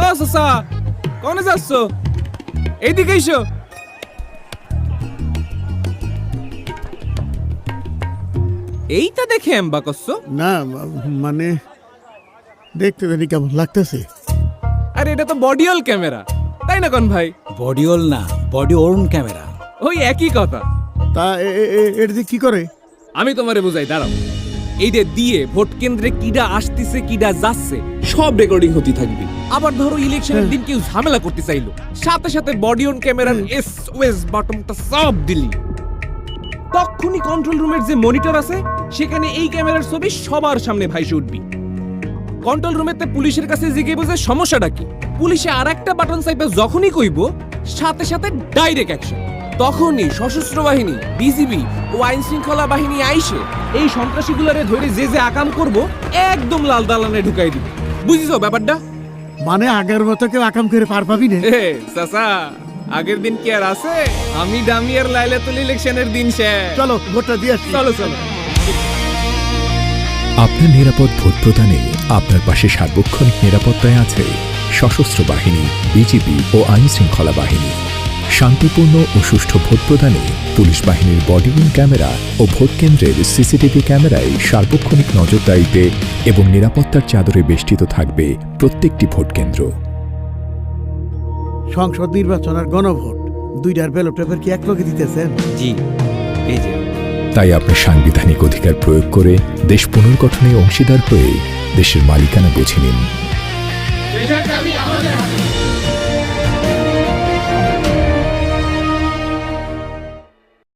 ও চাচা, কোনে যাচ্ছ? এইদিকে এসো। এইটা দেখে এম্বা করছো? না মানে দেখতে জানি কেমন লাগতেছে। আরে এটা তো বডিওল ক্যামেরা, তাই না কোন ভাই? বডিওল না, বডি ওর্ন ক্যামেরা। ওই একই কথা। তা এটা দিয়ে কি করে? আমি তোমারে বুঝাই, দাঁড়াও। এইটা দিয়ে ভোট কেন্দ্রে কিডা আসতেছে কিডা যাচ্ছে সব রেকর্ডিং হতে থাকবে। আবার ধরো ইলেকশনের দিন কেউ ঝামেলা করতে চাইলো, সাথে সাথে বডি অন ক্যামেরার এসওএস বাটনটা সব দিলি, তখনই কন্ট্রোল রুমের যে মনিটর আছে সেখানে এই ক্যামেরার ছবি সবার সামনে ভাইসে উঠবি। কন্ট্রোল রুমেতে পুলিশের কাছে জিজ্ঞেস বুঝে সমস্যাটা কি, পুলিশে আর একটা বাটন চাইবে যখনই কইব সাথে সাথে ডাইরেক্ট অ্যাকশন। তখনই সশস্ত্র বাহিনী, বিজিবি ও আইন শৃঙ্খলা বাহিনী আইসে এই সন্ত্রাসীগুলোরে ধরে যে যে আকাম করব একদম লাল দালানে ঢুকাই দিবে। বুঝিছো ব্যাপারটা? মানে আগের মতো কেউ আকাম করে পার পাবি না? চাচা, আগের দিন কি আর আছে? আমি ডামিয়ার লাইলাতুল ইলেকশনের দিন শেষ। চলো ভোটটা দিয়ে আসি। চলো চলো। আপনার নিরাপদ ভোট প্রদানে আপনার পাশে সার্বক্ষণিক নিরাপত্তায় আছে সশস্ত্র বাহিনী, বিজিবি ও আইন শৃঙ্খলা বাহিনী। শান্তিপূর্ণ ও সুষ্ঠু ভোট প্রদানে পুলিশ বাহিনীর বডিওন ক্যামেরা ও ভোট কেন্দ্রের সিসিটিভি ক্যামেরায় সার্বক্ষণিক নজরদারিতে এবং নিরাপত্তার চাদরে বেষ্টিত থাকবে প্রত্যেকটি ভোট কেন্দ্র। সংসদ নির্বাচন আর গণভোট দুইটার ব্যালট পেপার কি একলগে দিতেছেন? জি, এই যে। তাই আপনার সাংবিধানিক অধিকার প্রয়োগ করে দেশ পুনর্গঠনে অংশীদার হয়ে দেশের মালিকানা বুঝে নিন।